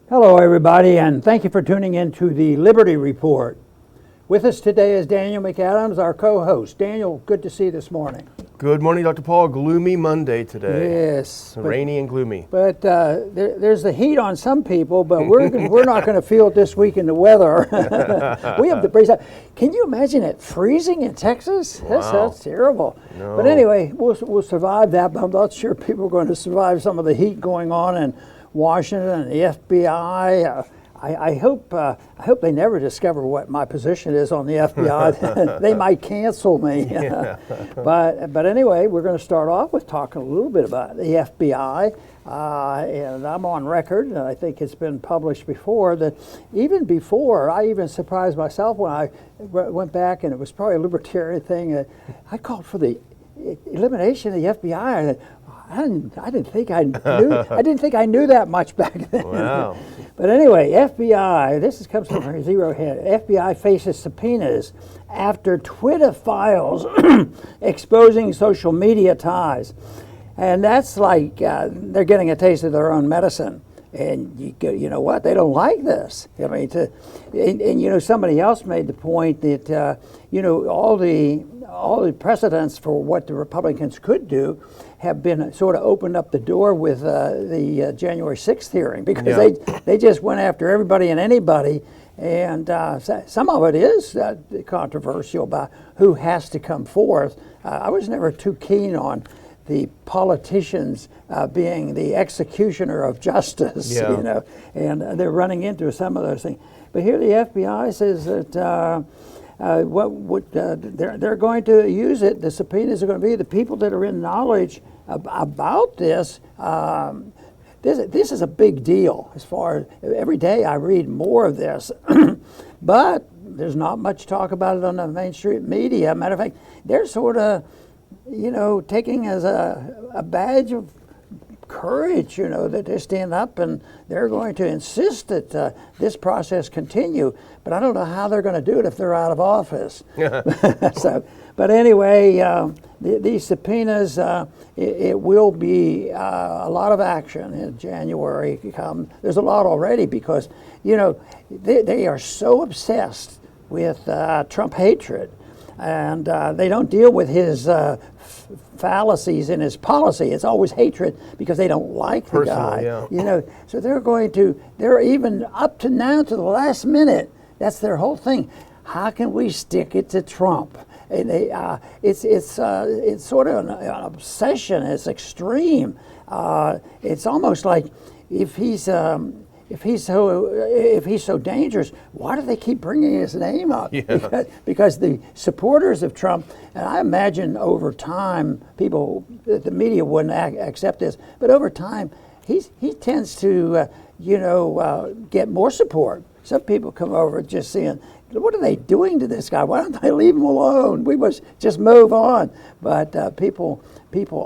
Hello, everybody, and thank you for tuning in to the Liberty Report. With us today is Daniel McAdams, our co-host. Daniel, good to see you this morning. Good morning, Dr. Paul. Gloomy Monday today. Yes. Rainy and gloomy. But there's the heat on some people, but we're not going to feel it this week in the weather. We have the breeze. Can you imagine it freezing in Texas? Wow. That's terrible. No. But anyway, we'll survive that, but I'm not sure people are going to survive some of the heat going on in Washington and the FBI. I hope they never discover what my position is on the FBI. They might cancel me. Yeah. But anyway, we're going to start off with talking a little bit about the FBI. And I'm on record, and I think it's been published before, that even before, I even surprised myself when I went back, and it was probably a libertarian thing. I called for the elimination of the FBI. I didn't think I knew that much back then. Wow. But anyway, FBI, this comes from Zero Head. FBI faces subpoenas after Twitter files exposing social media ties. And that's like they're getting a taste of their own medicine. And you know what? They don't like this. I mean, and you know, somebody else made the point that you know, all the precedents for what the Republicans could do have been sort of opened up the door with the January 6th hearing, because they just went after everybody and anybody, and some of it is controversial about who has to come forth. I was never too keen on the politicians being the executioner of justice, you know, and they're running into some of those things. But here the FBI says that they're going to use it. The subpoenas are going to be the people that are in knowledge about this. This is a big deal. As far as every day I read more of this, but there's not much talk about it on the mainstream media. Matter of fact, they're sort of, you know, taking as a badge of courage, you know, that they stand up and they're going to insist that this process continue. But I don't know how they're going to do it if they're out of office. But anyway, these subpoenas, it will be a lot of action in January. There's a lot already because, you know, they are so obsessed with Trump hatred. And they don't deal with his fallacies in his policy. It's always hatred because they don't like the guy. Yeah. You know, so they're even up to now, to the last minute, that's their whole thing. How can we stick it to Trump? And it's sort of an obsession. It's extreme. It's almost like if he's so dangerous, why do they keep bringing his name up? Yeah. Because the supporters of Trump, and I imagine over time, the media wouldn't accept this, but over time, he tends to, get more support. Some people come over just saying, what are they doing to this guy? Why don't they leave him alone? We must just move on. But people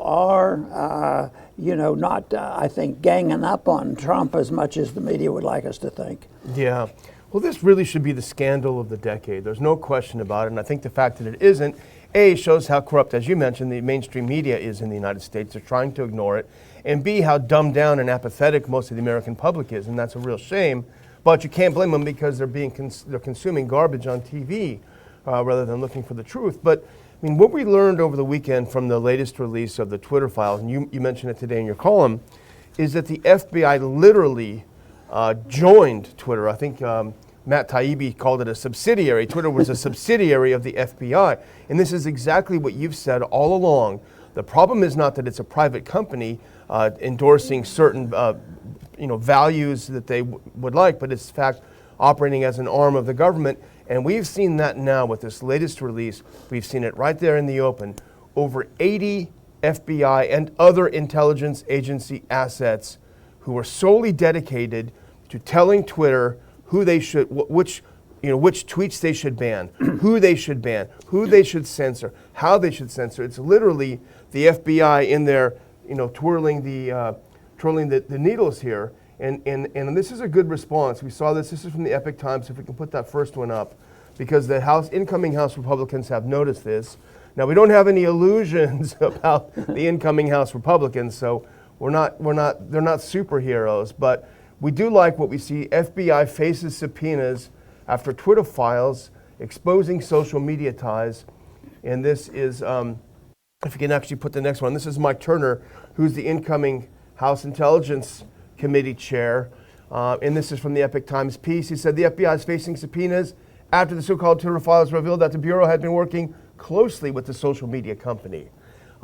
are, not, I think, ganging up on Trump as much as the media would like us to think. Yeah. Well, this really should be the scandal of the decade. There's no question about it. And I think the fact that it isn't, A, shows how corrupt, as you mentioned, the mainstream media is in the United States. They're trying to ignore it. And B, how dumbed down and apathetic most of the American public is. And that's a real shame. But you can't blame them because they're consuming garbage on TV rather than looking for the truth. But I mean, what we learned over the weekend from the latest release of the Twitter files, and you mentioned it today in your column, is that the FBI literally joined Twitter. I think Matt Taibbi called it a subsidiary. Twitter was a subsidiary of the FBI. And this is exactly what you've said all along. The problem is not that it's a private company endorsing certain values that they would like, but it's in fact operating as an arm of the government. And we've seen that now with this latest release. We've seen it right there in the open. Over 80 FBI and other intelligence agency assets who are solely dedicated to telling Twitter who they should, which tweets they should ban, who they should ban, who they should censor, how they should censor. It's literally the FBI in there, twirling the needles here. And this is a good response. We saw this. This is from the Epoch Times. If we can put that first one up, because the incoming House Republicans have noticed this. Now, we don't have any illusions about the incoming House Republicans, so they're not superheroes. But We do like what we see. FBI faces subpoenas after Twitter files exposing social media ties. And this is, if you can actually put the next one, this is Mike Turner, who's the incoming House Intelligence Committee chair. And this is from the Epoch Times piece. He said the FBI is facing subpoenas after the so-called Twitter files revealed that the Bureau had been working closely with the social media company.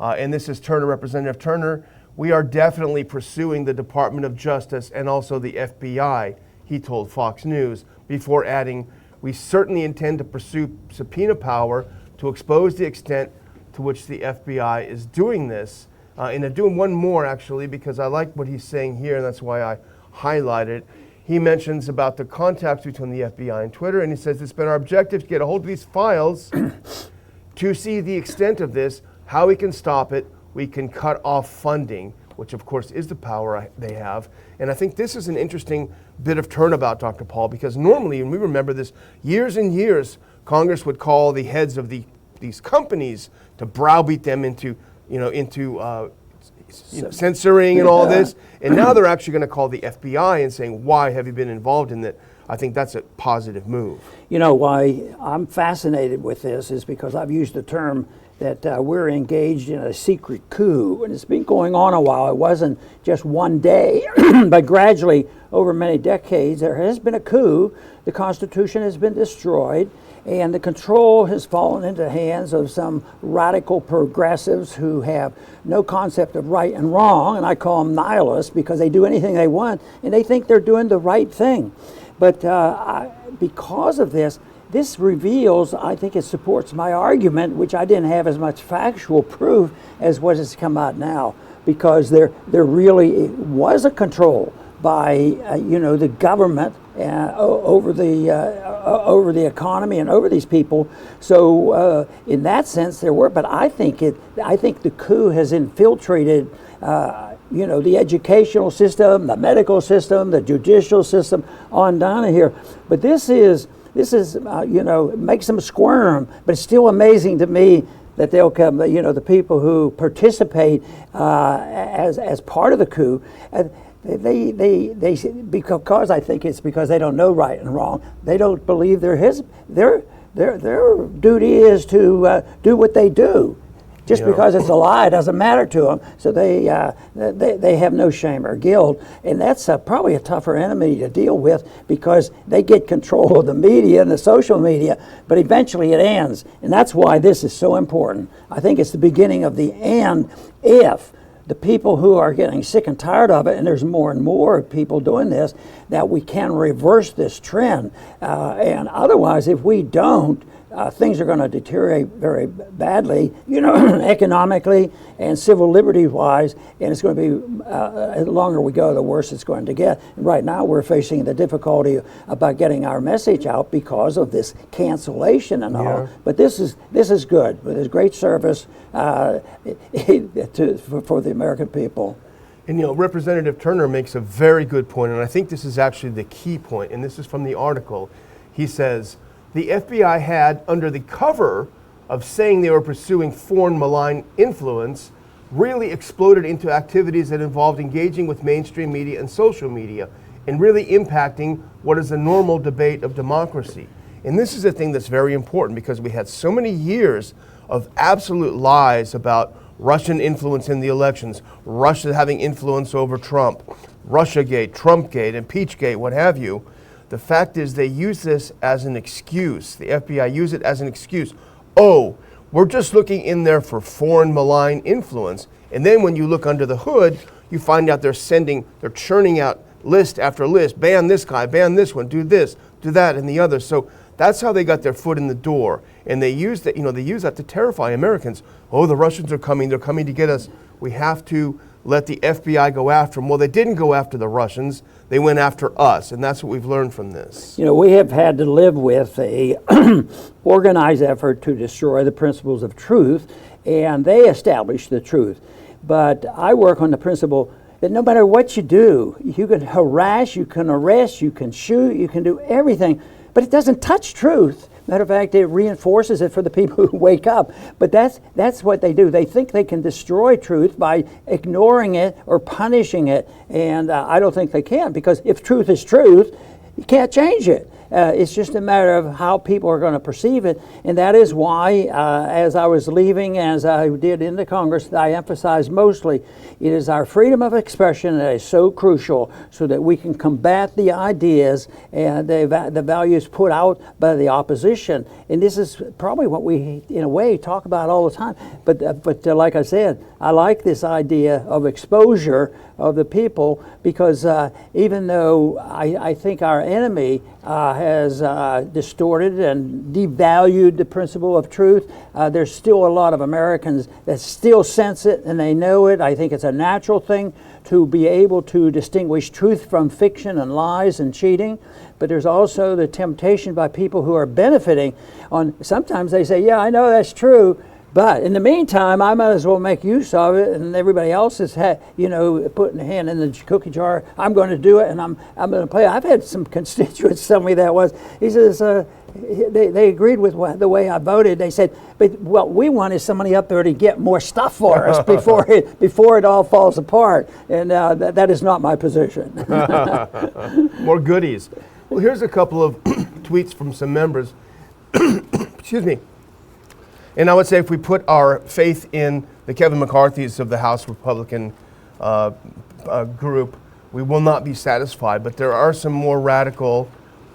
And this is Turner, Representative Turner. We are definitely pursuing the Department of Justice and also the FBI, he told Fox News, before adding, we certainly intend to pursue subpoena power to expose the extent to which the FBI is doing this. And I'm doing one more, actually, because I like what he's saying here, and that's why I highlighted. He mentions about the contacts between the FBI and Twitter, and he says it's been our objective to get a hold of these files to see the extent of this, how we can stop it, we can cut off funding, which of course is the power they have. And I think this is an interesting bit of turnabout, Dr. Paul, because normally, and we remember this, years and years, Congress would call the heads of these companies to browbeat them into censoring and all this. And now they're actually going to call the FBI and saying, why have you been involved in that? I think that's a positive move. You know, why I'm fascinated with this is because I've used the term that we're engaged in a secret coup, and it's been going on a while. It wasn't just one day, but gradually over many decades, there has been a coup. The Constitution has been destroyed, and the control has fallen into the hands of some radical progressives who have no concept of right and wrong, and I call them nihilists because they do anything they want, and they think they're doing the right thing. But because of this reveals, I think it supports my argument, which I didn't have as much factual proof as what has come out now, because there really was a control by the government over the economy and over these people. So in that sense, there were. But I think the coup has infiltrated. The educational system, the medical system, the judicial system, on down here. But this is it makes them squirm. But it's still amazing to me that they'll come. The people who participate as part of the coup. They because I think it's because they don't know right and wrong. They don't believe their duty is to do what they do. Just because it's a lie doesn't matter to them. So they have no shame or guilt, and that's probably a tougher enemy to deal with because they get control of the media and the social media. But eventually it ends, and that's why this is so important. I think it's the beginning of the end if the people who are getting sick and tired of it, and there's more and more people doing this, that we can reverse this trend. And otherwise, if we don't, things are going to deteriorate very badly, economically and civil liberty-wise, and it's going to be, the longer we go, the worse it's going to get. And right now, we're facing the difficulty about getting our message out because of this cancellation and all. But this is good. But it's great service for the American people. And Representative Turner makes a very good point, and I think this is actually the key point, and this is from the article. He says, the FBI had, under the cover of saying they were pursuing foreign malign influence, really exploded into activities that involved engaging with mainstream media and social media and really impacting what is a normal debate of democracy. And this is a thing that's very important because we had so many years of absolute lies about Russian influence in the elections, Russia having influence over Trump, Russiagate, Trumpgate, Impeachgate, what have you. The fact is they use this as an excuse. The FBI use it as an excuse. Oh, we're just looking in there for foreign malign influence. And then when you look under the hood, you find out they're churning out list after list. Ban this guy, ban this one, do this, do that, and the other. So that's how they got their foot in the door. And they use that, they use that to terrify Americans. Oh, the Russians are coming, they're coming to get us. We have to let the FBI go after them. Well, they didn't go after the Russians. They went after us, and that's what we've learned from this. We have had to live with a organized effort to destroy the principles of truth, and they establish the truth. But I work on the principle that no matter what you do, you can harass, you can arrest, you can shoot, you can do everything, but it doesn't touch truth. Matter of fact, it reinforces it for the people who wake up. But that's what they do. They think they can destroy truth by ignoring it or punishing it. And I don't think they can, because if truth is truth, you can't change it. It's just a matter of how people are going to perceive it. And that is why, as I was leaving, as I did in the Congress, I emphasized mostly it is our freedom of expression that is so crucial, so that we can combat the ideas and the values put out by the opposition. And this is probably what we, in a way, talk about all the time. But like I said, I like this idea of exposure of the people, because even though I think our enemy has distorted and devalued the principle of truth, there's still a lot of Americans that still sense it and they know it. I think it's a natural thing to be able to distinguish truth from fiction and lies and cheating. But there's also the temptation by people who are benefiting on, sometimes they say, yeah, I know that's true, but in the meantime, I might as well make use of it, and everybody else is, putting a hand in the cookie jar. I'm going to do it, and I'm going to play. I've had some constituents tell me that was. He says they agreed with the way I voted. They said, but what we want is somebody up there to get more stuff for us before it all falls apart, and that is not my position. More goodies. Well, here's a couple of tweets from some members. Excuse me. And I would say if we put our faith in the Kevin McCarthy's of the House Republican group, we will not be satisfied. But there are some more radical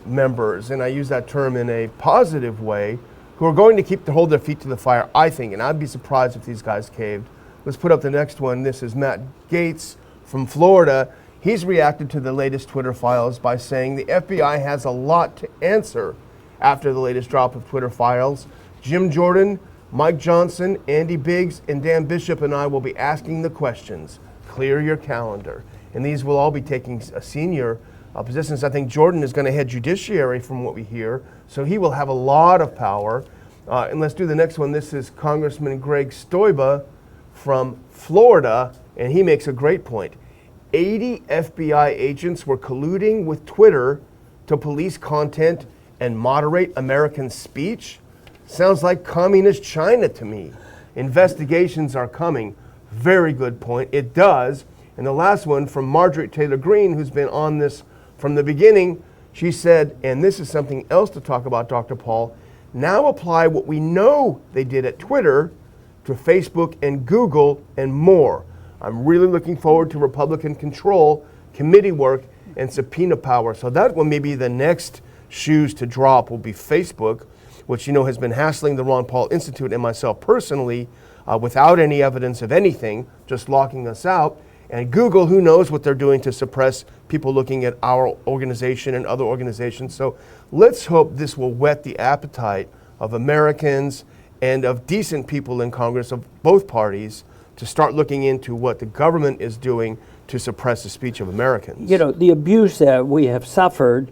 members, and I use that term in a positive way, who are going to hold their feet to the fire, I think. And I'd be surprised if these guys caved. Let's put up the next one. This is Matt Gaetz from Florida. He's reacted to the latest Twitter files by saying the FBI has a lot to answer after the latest drop of Twitter files. Jim Jordan, Mike Johnson, Andy Biggs, and Dan Bishop and I will be asking the questions. Clear your calendar. And these will all be taking senior positions. I think Jordan is going to head judiciary from what we hear, so he will have a lot of power. And let's do the next one. This is Congressman Greg Stoiber from Florida, and he makes a great point. 80 FBI agents were colluding with Twitter to police content and moderate American speech. Sounds like communist China to me. Investigations are coming. Very good point. It does. And the last one from Marjorie Taylor Greene, who's been on this from the beginning, she said, and this is something else to talk about, Dr. Paul, now apply what we know they did at Twitter to Facebook and Google and more. I'm really looking forward to Republican control, committee work, and subpoena power. So that one may be the next shoes to drop, will be Facebook, which has been hassling the Ron Paul Institute and myself personally without any evidence of anything, just locking us out. And Google, who knows what they're doing to suppress people looking at our organization and other organizations. So let's hope this will whet the appetite of Americans and of decent people in Congress of both parties to start looking into what the government is doing to suppress the speech of Americans. The abuse that we have suffered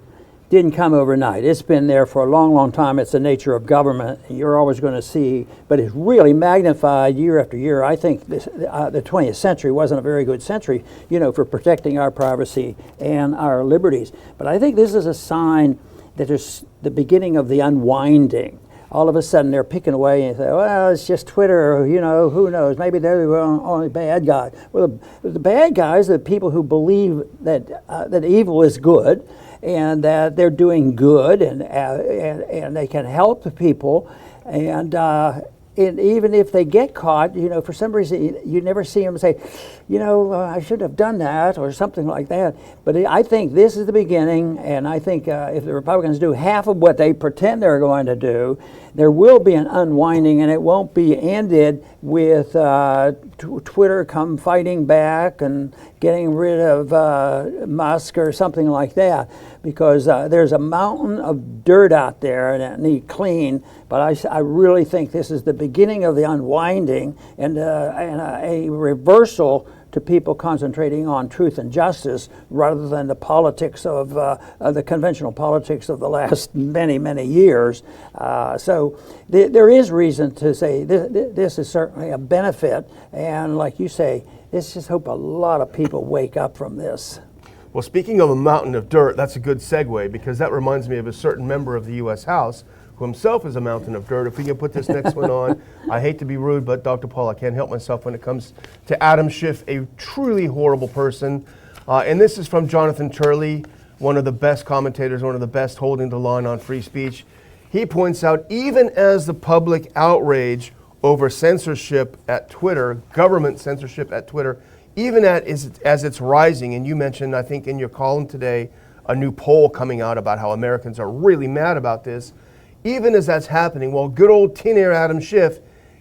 didn't come overnight. It's been there for a long, long time. It's the nature of government. You're always going to see, but it's really magnified year after year. I think the 20th century wasn't a very good century, for protecting our privacy and our liberties. But I think this is a sign that there's the beginning of the unwinding. All of a sudden they're picking away and say, well, it's just Twitter, or, who knows, maybe they're the only bad guy. Well, the bad guys are the people who believe that evil is good, and that they're doing good, and they can help the people, and even if they get caught, for some reason you never see them say, I should have done that or something like that. But I think this is the beginning, and I think if the Republicans do half of what they pretend they're going to do, there will be an unwinding, and it won't be ended with Twitter come fighting back and getting rid of Musk or something like that, because there's a mountain of dirt out there and it needs clean. But I really think this is the beginning of the unwinding and a reversal to people concentrating on truth and justice rather than the politics of the conventional politics of the last many, many years. So there is reason to say this is certainly a benefit. And like you say, let's just hope a lot of people wake up from this. Well, speaking of a mountain of dirt, that's a good segue, because that reminds me of a certain member of the U.S. House who who himself is a mountain of dirt. If we can put this next one on. I hate to be rude, but Dr. Paul, I can't help myself when it comes to Adam Schiff, a truly horrible person. And this is from Jonathan Turley, one of the best commentators, one of the best holding the line on free speech. He points out, even as the public outrage over censorship at Twitter, government censorship at Twitter, even as it's rising, and you mentioned, I think in your column today, a new poll coming out about how Americans are really mad about this. Even as that's happening, well, good old teenager Adam Schiff,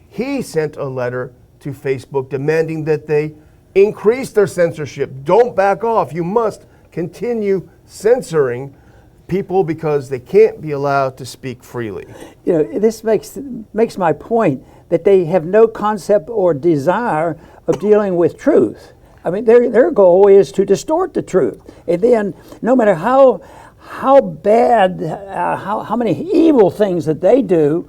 he sent a letter to Facebook demanding that they increase their censorship. Don't back off. You must continue censoring people because they can't be allowed to speak freely. You know, this makes my point that they have no concept or desire of dealing with truth. I mean, their goal is to distort the truth. And then no matter how bad, how many evil things that they do,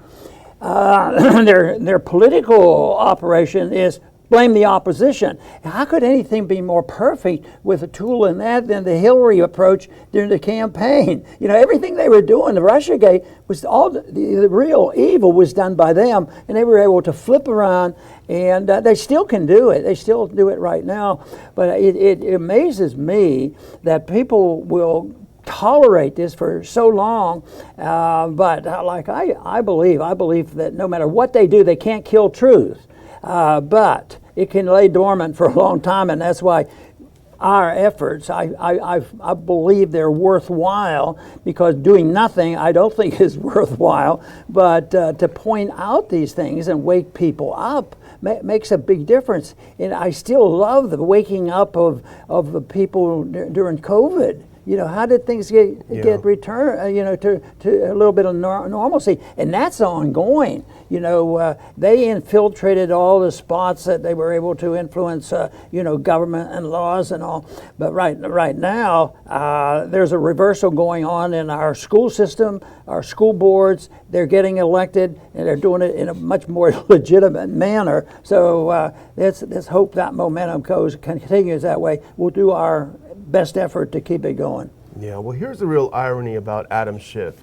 their political operation is blame the opposition. How could anything be more perfect with a tool in that than the Hillary approach during the campaign? You know, everything they were doing, the Russiagate, was all the real evil was done by them, and they were able to flip around, and they still can do it. They still do it right now. But it amazes me that people will tolerate this for so long, but like I believe that no matter what they do, they can't kill truth. But it can lay dormant for a long time, and that's why our efforts, I believe they're worthwhile, because doing nothing I don't think is worthwhile, but to point out these things and wake people up makes a big difference. And I still love the waking up of the people during COVID. You know, how did things get returned, to a little bit of normalcy? And that's ongoing. You know, they infiltrated all the spots that they were able to influence, government and laws and all. But right now, there's a reversal going on in our school system, our school boards. They're getting elected, and they're doing it in a much more legitimate manner. So let's hope that momentum continues that way. We'll do our best effort to keep it going. Yeah, well, here's the real irony about Adam Schiff.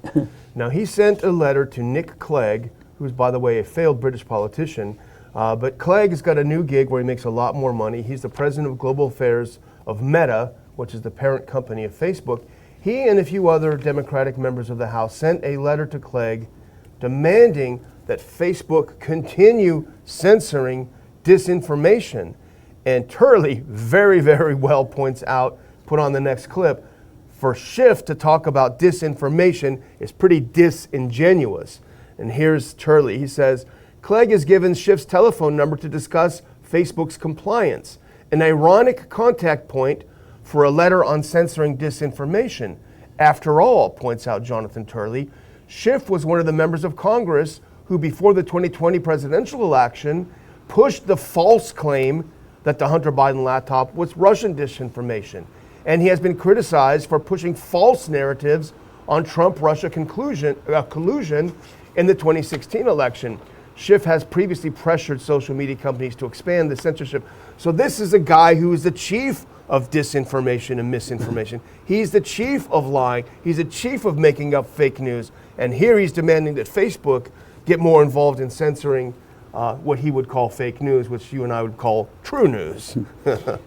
Now, he sent a letter to Nick Clegg, who's, by the way, a failed British politician. But Clegg has got a new gig where he makes a lot more money. He's the president of global affairs of Meta, which is the parent company of Facebook. He and a few other Democratic members of the House sent a letter to Clegg demanding that Facebook continue censoring disinformation. And Turley very, very well points out, put on the next clip, for Schiff to talk about disinformation is pretty disingenuous. And here's Turley. He says, Clegg has given Schiff's telephone number to discuss Facebook's compliance, an ironic contact point for a letter on censoring disinformation. After all, points out Jonathan Turley, Schiff was one of the members of Congress who, before the 2020 presidential election, pushed the false claim that the Hunter Biden laptop was Russian disinformation. And he has been criticized for pushing false narratives on Trump-Russia collusion in the 2016 election. Schiff has previously pressured social media companies to expand the censorship. So this is a guy who is the chief of disinformation and misinformation. He's the chief of lying. He's the chief of making up fake news. And here he's demanding that Facebook get more involved in censoring what he would call fake news, which you and I would call true news.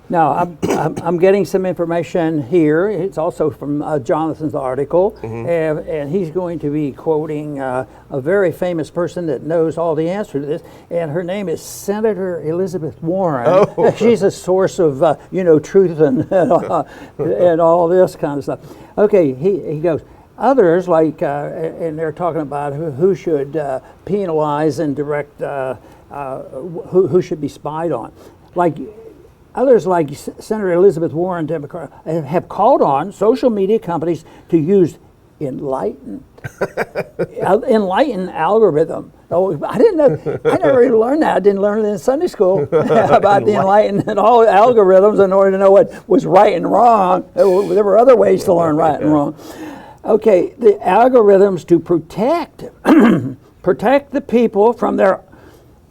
Now, I'm getting some information here. It's also from Jonathan's article, and he's going to be quoting a very famous person that knows all the answer to this, and her name is Senator Elizabeth Warren. Oh. She's a source of, truth and all this kind of stuff. Okay, he goes, others, like, and they're talking about who should penalize and direct, who should be spied on. Like others, like Senator Elizabeth Warren, Democrat, have called on social media companies to use enlightened algorithm. Oh, I didn't know. I never really learned that. I didn't learn it in Sunday school about the enlightened and all algorithms in order to know what was right and wrong. There were other ways to learn right and wrong. Okay, the algorithms to protect the people from their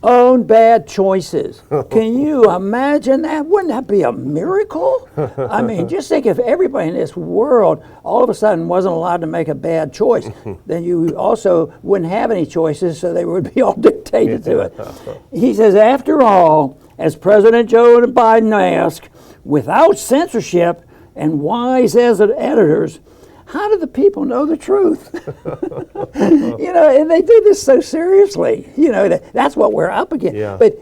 own bad choices. Can you imagine that? Wouldn't that be a miracle? I mean, just think if everybody in this world all of a sudden wasn't allowed to make a bad choice, then you also wouldn't have any choices, so they would be all dictated to it. He says, after all, as President Joe Biden asked, without censorship and wise as editors, how do the people know the truth? And they do this so seriously. That's what we're up against. Yeah. But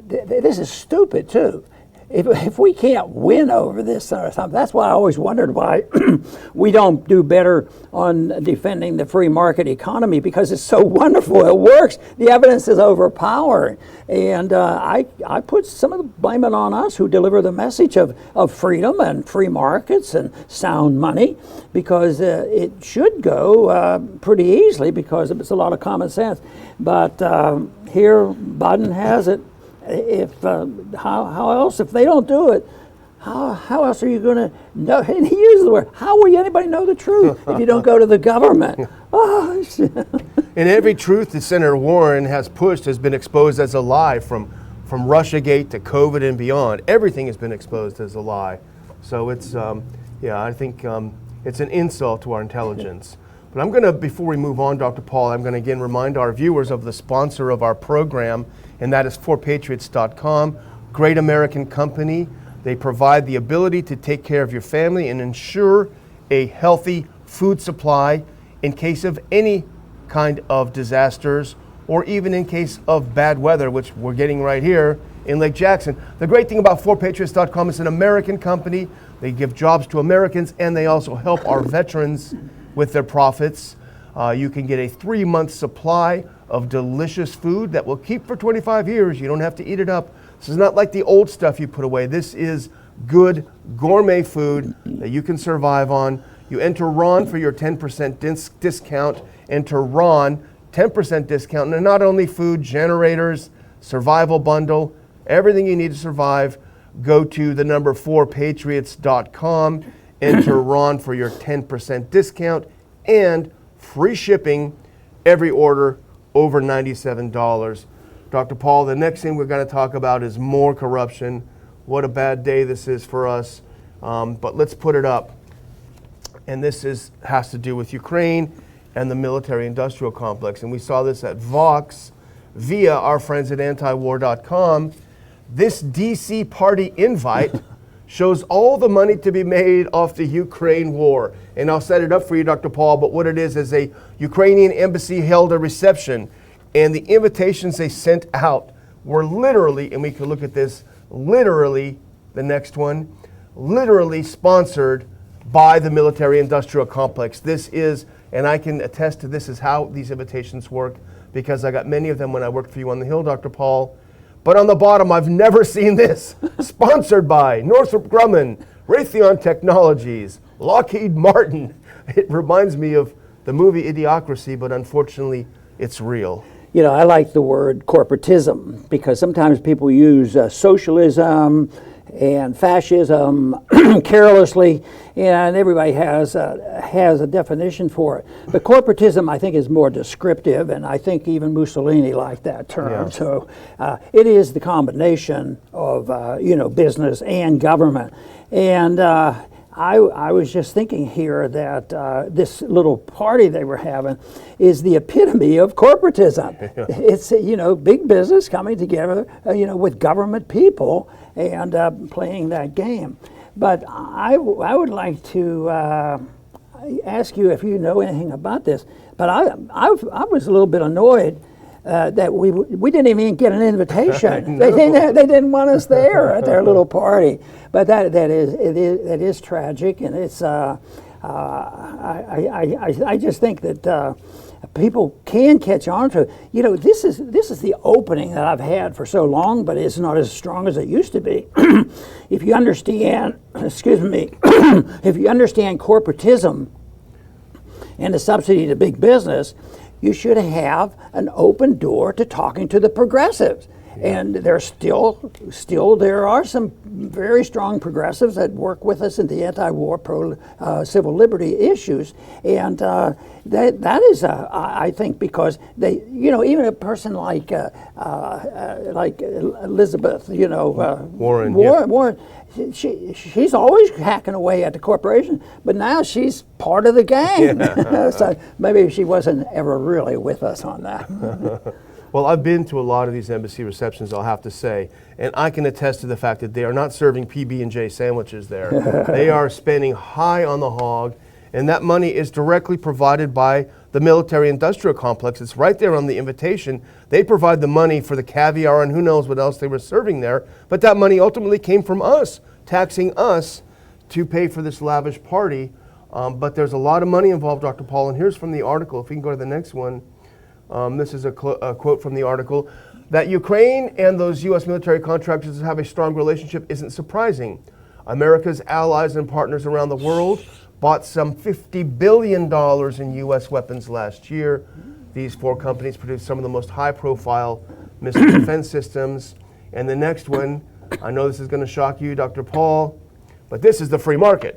this is stupid too. If we can't win over this or something, that's why I always wondered why we don't do better on defending the free market economy, because it's so wonderful. It works. The evidence is overpowering. And I put some of the blame it on us who deliver the message of freedom and free markets and sound money, because it should go pretty easily because it's a lot of common sense. But here Biden has it. How else, if they don't do it, how else are you going to know? And he used the word, how will anybody know the truth if you don't go to the government? Oh, and every truth that Senator Warren has pushed has been exposed as a lie, from Russiagate to COVID and beyond. Everything has been exposed as a lie. So it's, I think it's an insult to our intelligence. But I'm going to, before we move on, Dr. Paul, I'm going to again remind our viewers of the sponsor of our program, and that is 4patriots.com. Great American company. They provide the ability to take care of your family and ensure a healthy food supply in case of any kind of disasters, or even in case of bad weather, which we're getting right here in Lake Jackson. The great thing about 4patriots.com is an American company. They give jobs to Americans, and they also help our veterans with their profits. You can get a 3-month supply of delicious food that will keep for 25 years. You don't have to eat it up. This is not like the old stuff you put away. This is good gourmet food that you can survive on. You enter RON for your 10% discount. Enter RON, 10% discount. And not only food, generators, survival bundle, everything you need to survive. Go to the number 4patriots.com. Enter RON for your 10% discount and free shipping every order over $97. Dr. Paul, the next thing we're going to talk about is more corruption. What a bad day this is for us. But let's put it up. And this has to do with Ukraine and the military-industrial complex. And we saw this at Vox via our friends at antiwar.com. This DC party invite shows all the money to be made off the Ukraine war. And I'll set it up for you, Dr. Paul, but what it is a Ukrainian embassy held a reception, and the invitations they sent out were literally, and we can look at this, literally, the next one, literally sponsored by the military-industrial complex. This is, and I can attest to this, is how these invitations work, because I got many of them when I worked for you on the Hill, Dr. Paul. But on the bottom, I've never seen this. Sponsored by Northrop Grumman, Raytheon Technologies, Lockheed Martin. It reminds me of the movie Idiocracy, but unfortunately, it's real. I like the word corporatism, because sometimes people use socialism and fascism carelessly, and everybody has a definition for it. But corporatism, I think, is more descriptive, and I think even Mussolini liked that term. Yeah. So it is the combination of business and government. And I was just thinking here that this little party they were having is the epitome of corporatism. Yeah. It's big business coming together with government people and playing that game. But I would like to ask you if you know anything about this. But I was a little bit annoyed that we didn't even get an invitation. They didn't want us there at their little party. But that is tragic, and it's I just think that people can catch on to it. This is the opening that I've had for so long, but it's not as strong as it used to be. If you understand, if you understand corporatism and the subsidy to big business, you should have an open door to talking to the progressives. And there's still there are some very strong progressives that work with us in the anti-war, civil liberty issues, and that is I think because they, even a person like Elizabeth, Warren. Warren. She's always hacking away at the corporation, but now she's part of the gang. Yeah. So maybe she wasn't ever really with us on that. Well, I've been to a lot of these embassy receptions, I'll have to say, and I can attest to the fact that they are not serving PB&J sandwiches there. They are spending high on the hog, and that money is directly provided by the military-industrial complex. It's right there on the invitation. They provide the money for the caviar and who knows what else they were serving there, but that money ultimately came from us, taxing us to pay for this lavish party. But there's a lot of money involved, Dr. Paul, and here's from the article. If we can go to the next one. This is a quote from the article. That Ukraine and those U.S. military contractors have a strong relationship isn't surprising. America's allies and partners around the world bought some $50 billion in U.S. weapons last year. These four companies produced some of the most high-profile missile defense systems. And the next one, I know this is going to shock you, Dr. Paul, but this is the free market.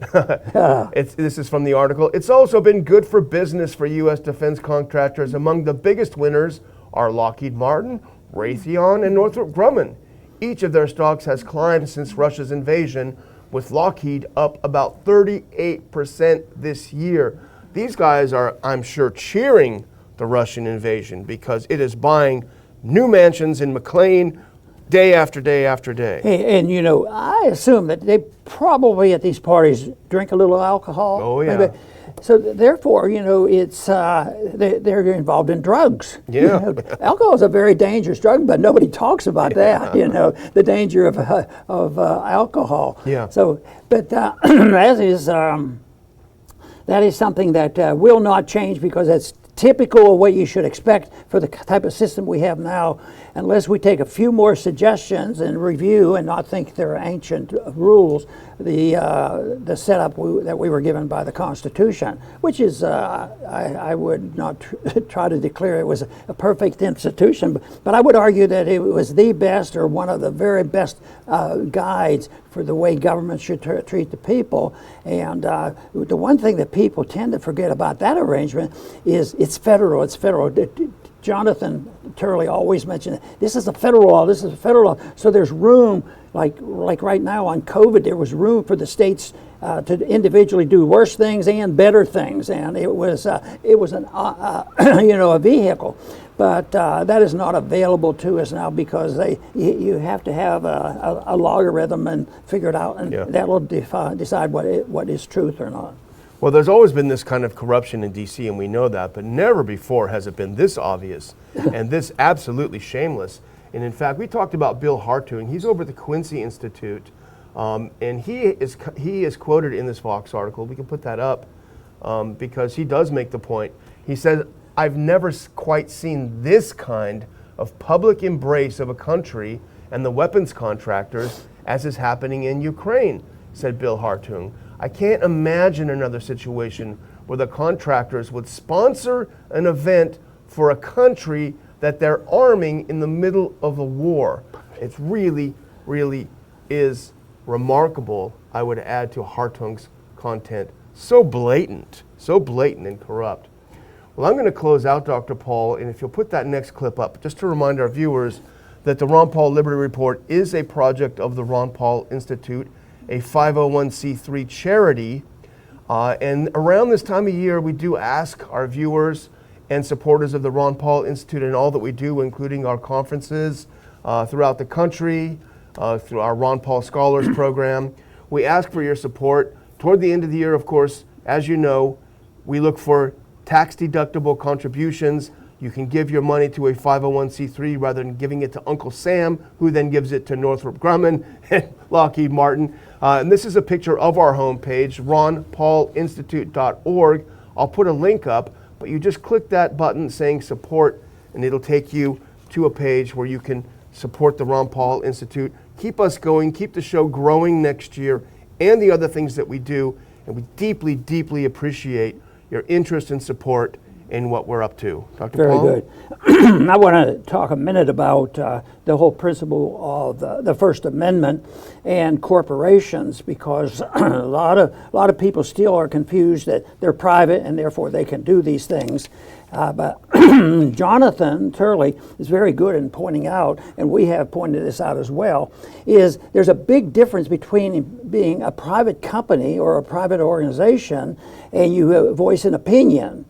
This is from the article. It's also been good for business for U.S. defense contractors. Among the biggest winners are Lockheed Martin, Raytheon, and Northrop Grumman. Each of their stocks has climbed since Russia's invasion, with Lockheed up about 38% this year. These guys are, I'm sure, cheering the Russian invasion because it is buying new mansions in McLean day after day after day. Hey, and I assume that they probably at these parties drink a little alcohol. Oh, yeah. Maybe. So therefore, it's they're involved in drugs. Yeah. Alcohol is a very dangerous drug, but nobody talks about that. The danger of alcohol. Yeah. So, but that is something that will not change because that's typical of what you should expect for the type of system we have now, unless we take a few more suggestions and review and not think they're ancient rules, the setup that we were given by the Constitution, which is, I would not try to declare it was a perfect institution, but I would argue that it was the best or one of the very best guides for the way government should treat the people. And the one thing that people tend to forget about that arrangement is it's federal. It's federal. Jonathan Turley always mentioned it. This is a federal law. This is a federal law. So there's room, like right now on COVID, there was room for the states to individually do worse things and better things, and it was a vehicle. But that is not available to us now because you have to have a logarithm and figure it out, and that will decide what is truth or not. Well, there's always been this kind of corruption in D.C., and we know that, but never before has it been this obvious and this absolutely shameless. And in fact, we talked about Bill Hartung. He's over at the Quincy Institute, and he is quoted in this Vox article. We can put that up because he does make the point. He says, I've never quite seen this kind of public embrace of a country and the weapons contractors as is happening in Ukraine, said Bill Hartung. I can't imagine another situation where the contractors would sponsor an event for a country that they're arming in the middle of a war. It really, really is remarkable, I would add to Hartung's content. So blatant and corrupt. Well, I'm going to close out, Dr. Paul, and if you'll put that next clip up, just to remind our viewers that the Ron Paul Liberty Report is a project of the Ron Paul Institute, a 501c3 charity, and around this time of year we do ask our viewers and supporters of the Ron Paul Institute and all that we do, including our conferences throughout the country, through our Ron Paul Scholars Program. We ask for your support. Toward the end of the year, of course, as you know, we look for tax-deductible contributions. You can give your money to a 501c3 rather than giving it to Uncle Sam, who then gives it to Northrop Grumman and Lockheed Martin. And this is a picture of our homepage, ronpaulinstitute.org. I'll put a link up, but you just click that button saying support, and it'll take you to a page where you can support the Ron Paul Institute. Keep us going, keep the show growing next year, and the other things that we do. And we deeply, deeply appreciate your interest and support. in what we're up to. Dr. Very Paul? good. I want to talk a minute about the whole principle of the First Amendment and corporations, because a lot of people still are confused that they're private and therefore they can do these things. But Jonathan Turley is very good in pointing out, and we have pointed this out as well, is there's a big difference between being a private company or a private organization and you voice an opinion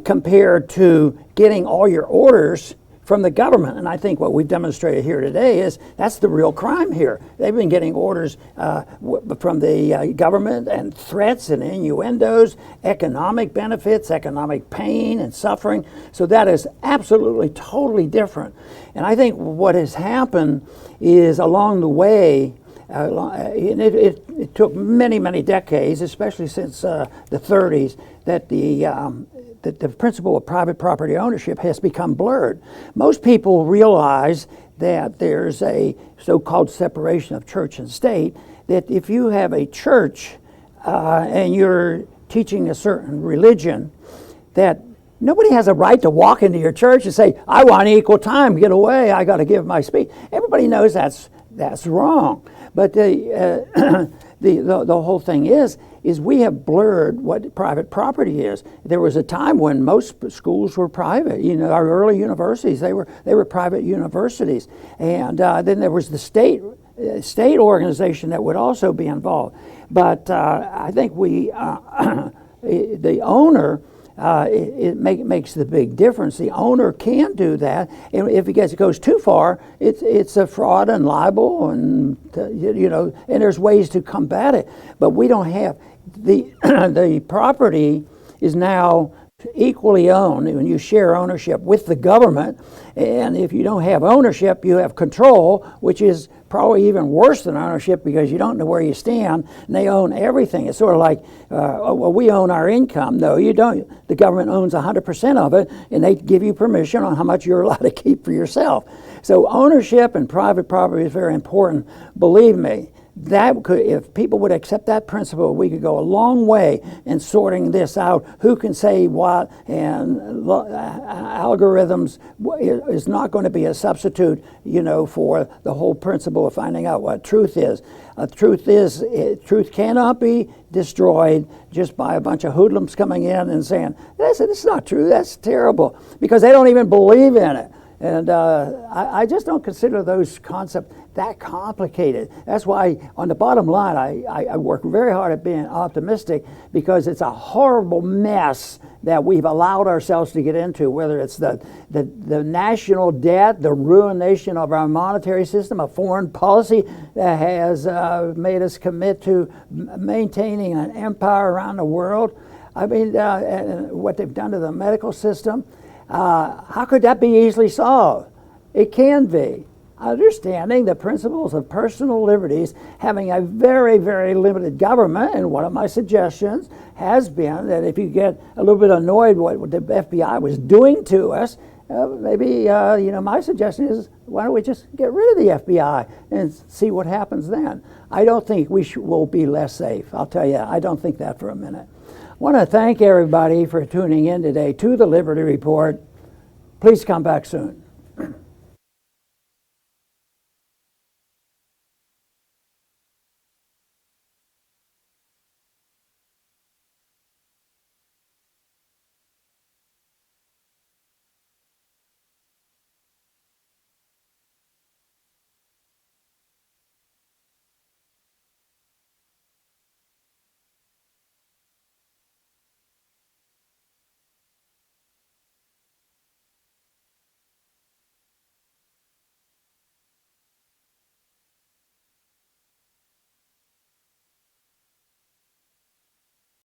compared to getting all your orders from the government. And I think what we've demonstrated here today is that's the real crime here. They've been getting orders from the government, and threats and innuendos, economic benefits, economic pain and suffering. So that is absolutely totally different. And I think what has happened is along the way, it took many, many decades, especially since the 30s, that the principle of private property ownership has become blurred. Most people realize that there's a so-called separation of church and state, that if you have a church and you're teaching a certain religion, that nobody has a right to walk into your church and say, I want equal time, get away, I got to give my speech. Everybody knows that's wrong. But the whole thing is we have blurred what private property is. There was a time when most schools were private. You know, our early universities, they were private universities. And then there was the state organization that would also be involved. But I think the owner, it makes the big difference. The owner can do that, and if it goes too far, it's a fraud and libel, and and there's ways to combat it. But we don't have the property is now equally owned when you share ownership with the government, and if you don't have ownership, you have control, which is probably even worse than ownership because you don't know where you stand, and they own everything. It's sort of like, well, we own our income. No, you don't. The government owns 100% of it, and they give you permission on how much you're allowed to keep for yourself. So ownership and private property is very important. Believe me, if people would accept that principle, we could go a long way in sorting this out. Who can say what, and algorithms is not going to be a substitute, for the whole principle of finding out what truth is. Truth cannot be destroyed just by a bunch of hoodlums coming in and saying, this is not true, that's terrible, because they don't even believe in it. And I just don't consider those concepts that complicated. That's why, on the bottom line, I work very hard at being optimistic, because it's a horrible mess that we've allowed ourselves to get into, whether it's the national debt, the ruination of our monetary system, a foreign policy that has made us commit to maintaining an empire around the world. I mean, and what they've done to the medical system. How could that be easily solved? It can be. Understanding the principles of personal liberties, having a very, very limited government, and one of my suggestions has been that if you get a little bit annoyed what the FBI was doing to us, maybe, my suggestion is, why don't we just get rid of the FBI and see what happens then? I don't think will be less safe. I'll tell you, I don't think that for a minute. I want to thank everybody for tuning in today to the Liberty Report. Please come back soon.